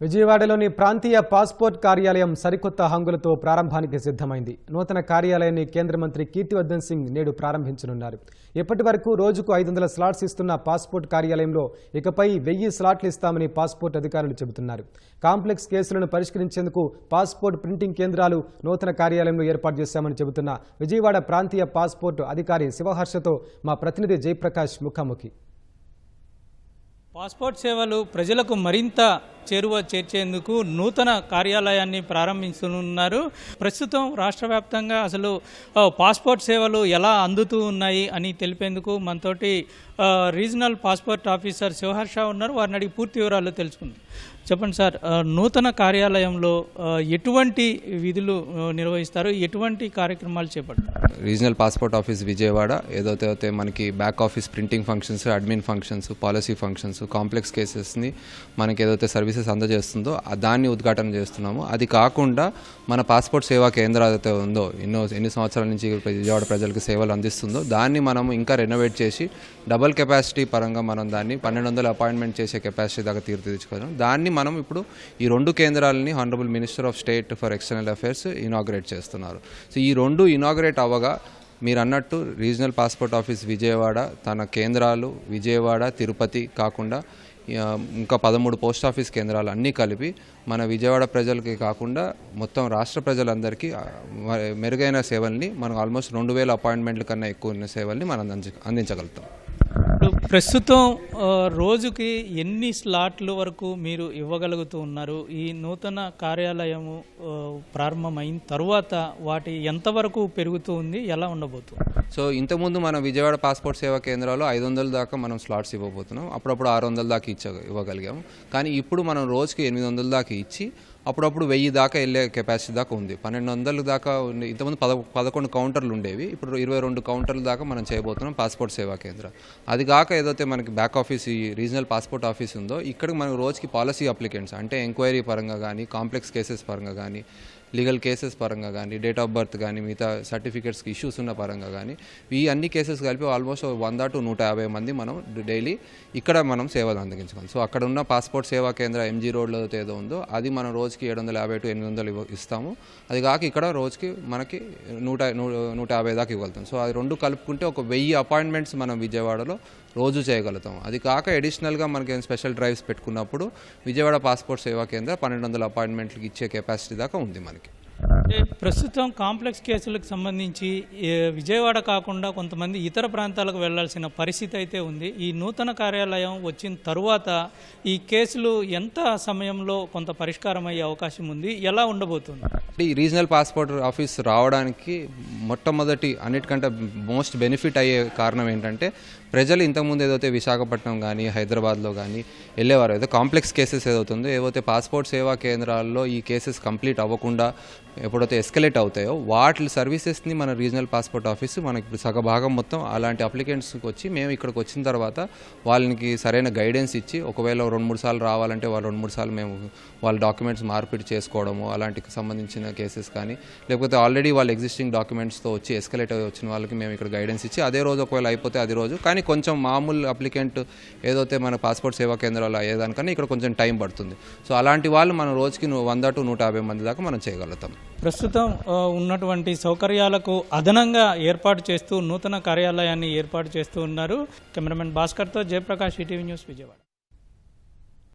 విజయవాడలోని ప్రాంతీయ పాస్పోర్ట్ కార్యాలయం సరికొత్త హంగులతో ప్రారంభానికి సిద్ధమైంది. నూతన కార్యాలయాన్ని కేంద్ర మంత్రి కీర్తివర్ధన్ సింగ్ నేడు ప్రారంభించనున్నారు. ఇప్పటి వరకు రోజుకు 500 స్లాట్స్ ఇస్తున్న పాస్పోర్ట్ కార్యాలయంలో ఇకపై 1000 స్లాట్లు ఇస్తామని పాస్పోర్ట్ అధికారులు చెబుతున్నారు. కాంప్లెక్స్ కేసులను పరిష్కరించేందుకు పాస్పోర్ట్ ప్రింటింగ్ కేంద్రాలు నూతన కార్యాలయంలో ఏర్పాటు చేశామని చెబుతున్న విజయవాడ ప్రాంతీయ పాస్పోర్ట్ అధికారి శివహర్షతో మా ప్రతినిధి జయప్రకాష్ ముఖాముఖి. పాస్పోర్ట్ సేవలు ప్రజలకు మరింత చేర్చేందుకు నూతన కార్యాలయాన్ని ప్రారంభించనున్నారు. ప్రస్తుతం రాష్ట్ర వ్యాప్తంగా అసలు పాస్పోర్ట్ సేవలు ఎలా అందుతూ ఉన్నాయి అని తెలిపేందుకు మనతోటి రీజనల్ పాస్పోర్ట్ ఆఫీసర్ శివహర్ష ఉన్నారు. వారిని అడిగి పూర్తి వివరాలు తెలుసుకుందాం. చెప్పండి సార్, నూతన కార్యాలయంలో ఎటువంటి విధులు నిర్వహిస్తారు, ఎటువంటి కార్యక్రమాలు చేపడతారు? రీజనల్ పాస్పోర్ట్ ఆఫీస్ విజయవాడ ఏదైతే మనకి back office printing functions, admin functions, policy functions, complex కేసెస్ని మనకి ఏదైతే సర్వీసెస్ అందజేస్తుందో దాన్ని ఉద్ఘాటన చేస్తున్నాము. అది కాకుండా మన పాస్పోర్ట్ సేవా కేంద్రం ఏదైతే ఉందో ఎన్ని సంవత్సరాల నుంచి విజయవాడ ప్రజలకు సేవలు అందిస్తుందో దాన్ని మనం ఇంకా రెనోవేట్ చేసి డబుల్ కెపాసిటీ పరంగా మనం దాన్ని 1200 అపాయింట్మెంట్ చేసే కెపాసిటీ దాకా తీర్చిదిద్దుకోవడం. దాన్ని మనం ఇప్పుడు ఈ 2 కేంద్రాలని honourable minister of state for external affairs inaugurate చేస్తున్నారు. సో ఈ 2 ఇనాగ్రేట్ అవ్వగా మీరు అన్నట్టు రీజనల్ పాస్పోర్ట్ ఆఫీస్ విజయవాడ తన కేంద్రాలు విజయవాడ, తిరుపతి కాకుండా ఇంకా 13 పోస్ట్ ఆఫీస్ కేంద్రాలు అన్నీ కలిపి మన విజయవాడ ప్రజలకి కాకుండా మొత్తం రాష్ట్ర ప్రజలందరికీ మెరుగైన సేవల్ని మనం ఆల్మోస్ట్ 2000 అపాయింట్మెంట్ల కన్నా ఎక్కువ ఉన్న సేవల్ని మనం అందించగలుగుతాం. ప్రస్తుతం రోజుకి ఎన్ని స్లాట్ల వరకు మీరు ఇవ్వగలుగుతూ ఉన్నారు? ఈ నూతన కార్యాలయము ప్రారంభమైన తర్వాత వాటి ఎంతవరకు పెరుగుతూ ఉంది, ఎలా ఉండబోతుంది? సో ఇంతకుముందు మన విజయవాడ పాస్పోర్ట్ సేవా కేంద్రాల్లో 500 దాకా మనం స్లాట్స్ ఇవ్వబోతున్నాం. అప్పుడప్పుడు 600 దాకా ఇవ్వగలిగాము. కానీ ఇప్పుడు మనం రోజుకి 800 దాకా ఇచ్చి అప్పుడప్పుడు 1000 దాకా వెళ్ళే కెపాసిటీ దాకా ఉంది. 1200 దాకా ఉంది. ఇంతకుముందు 11 కౌంటర్లు ఉండేవి, ఇప్పుడు 22 కౌంటర్ల దాకా మనం చేయబోతున్నాం పాస్పోర్ట్ సేవా కేంద్రం. అది కాక ఏదైతే మనకి బ్యాక్ ఆఫీస్ ఈ రీజనల్ పాస్పోర్ట్ ఆఫీస్ ఉందో ఇక్కడికి మనకు రోజుకి పాలసీ అప్లికెంట్స్ అంటే ఎంక్వైరీ పరంగా కానీ, కాంప్లెక్స్ కేసెస్ పరంగా కానీ, లీగల్ కేసెస్ పరంగా కానీ, డేట్ ఆఫ్ బర్త్ కానీ, మిగతా సర్టిఫికేట్స్కి ఇష్యూస్ ఉన్న పరంగా కానీ ఈ అన్ని కేసెస్ కలిపి ఆల్మోస్ట్ 100 to 150 మంది మనం డైలీ ఇక్కడ మనం సేవలు అందించగలం. సో అక్కడ ఉన్న పాస్పోర్ట్ సేవా కేంద్ర ఎంజీ రోడ్లో ఏదో ఉందో అది మనం రోజుకి 750 to 800 ఇస్తాము. అది కాక ఇక్కడ రోజుకి మనకి 150 దాకా ఇవ్వగలుగుతాం. సో అది 2 కలుపుకుంటే ఒక 1000 అపాయింట్మెంట్స్ మనం విజయవాడలో రోజు చేయగలుగుతాం. అది కాక అడిషనల్గా మనకి స్పెషల్ డ్రైవ్స్ పెట్టుకున్నప్పుడు విజయవాడ పాస్పోర్ట్ సేవా కేంద్ర 1200 అపాయింట్మెంట్లకి ఇచ్చే కెపాసిటీ దాకా ఉంది మనకి. ప్రస్తుతం కాంప్లెక్స్ కేసులకు సంబంధించి విజయవాడ కాకుండా కొంతమంది ఇతర ప్రాంతాలకు వెళ్లాల్సిన పరిస్థితి అయితే ఉంది. ఈ నూతన కార్యాలయం వచ్చిన తరువాత ఈ కేసులు ఎంత సమయంలో కొంత పరిష్కారం అయ్యే అవకాశం ఉంది, ఎలా ఉండబోతుంది? ఈ రీజనల్ పాస్పోర్ట్ ఆఫీస్ రావడానికి మొట్టమొదటి అన్నిటికంటే మోస్ట్ బెనిఫిట్ అయ్యే కారణం ఏంటంటే ప్రజలు ఇంతకుముందు ఏదైతే విశాఖపట్నం కానీ, హైదరాబాద్లో కానీ వెళ్ళేవారు ఏదో కాంప్లెక్స్ కేసెస్ ఏదవుతుందో ఏవైతే పాస్పోర్ట్ సేవా కేంద్రాల్లో ఈ కేసెస్ కంప్లీట్ అవ్వకుండా ఎప్పుడైతే ఎస్కలేట్ అవుతాయో వాటి సర్వీసెస్ని మన రీజనల్ పాస్పోర్ట్ ఆఫీసు మనకి ఇప్పుడు సగభాగం మొత్తం అలాంటి అప్లికెంట్స్కి వచ్చి మేము ఇక్కడికి వచ్చిన తర్వాత వాళ్ళకి సరైన గైడెన్స్ ఇచ్చి ఒకవేళ 2-3 సార్లు రావాలంటే వాళ్ళు 2-3 సార్లు మేము వాళ్ళ డాక్యుమెంట్స్ మార్పిడి చేసుకోవడము అలాంటికి సంబంధించిన కేసెస్ కానీ, లేకపోతే ఆల్రెడీ వాళ్ళ ఎగ్జిస్టింగ్ డాక్యుమెంట్స్తో వచ్చి ఎస్కలేట్ అయ్యి వచ్చిన వాళ్ళకి మేము ఇక్కడ గైడెన్స్ ఇచ్చి అదే రోజు ఒకవేళ అయిపోతే అది రోజు, కానీ కొంచెం మామూలు అప్లికెంట్ ఏదైతే మన పాస్పోర్ట్ సేవా కేంద్రాలు అయ్యేదానికన్నా ఇక్కడ కొంచెం టైం పడుతుంది. సో అలాంటి వాళ్ళు మనం రోజుకి 100 to 150 మంది దాకా మనం చేయగలుగుతాం. ప్రస్తుతం ఉన్నటువంటి సౌకర్యాలకు అదనంగా ఏర్పాటు చేస్తూ నూతన కార్యాలయాన్ని ఏర్పాటు చేస్తూ ఉన్నారు. కెమెరామెన్ భాస్కర్తో జయప్రకాష్, ఈటీవీ న్యూస్, విజయవాడ.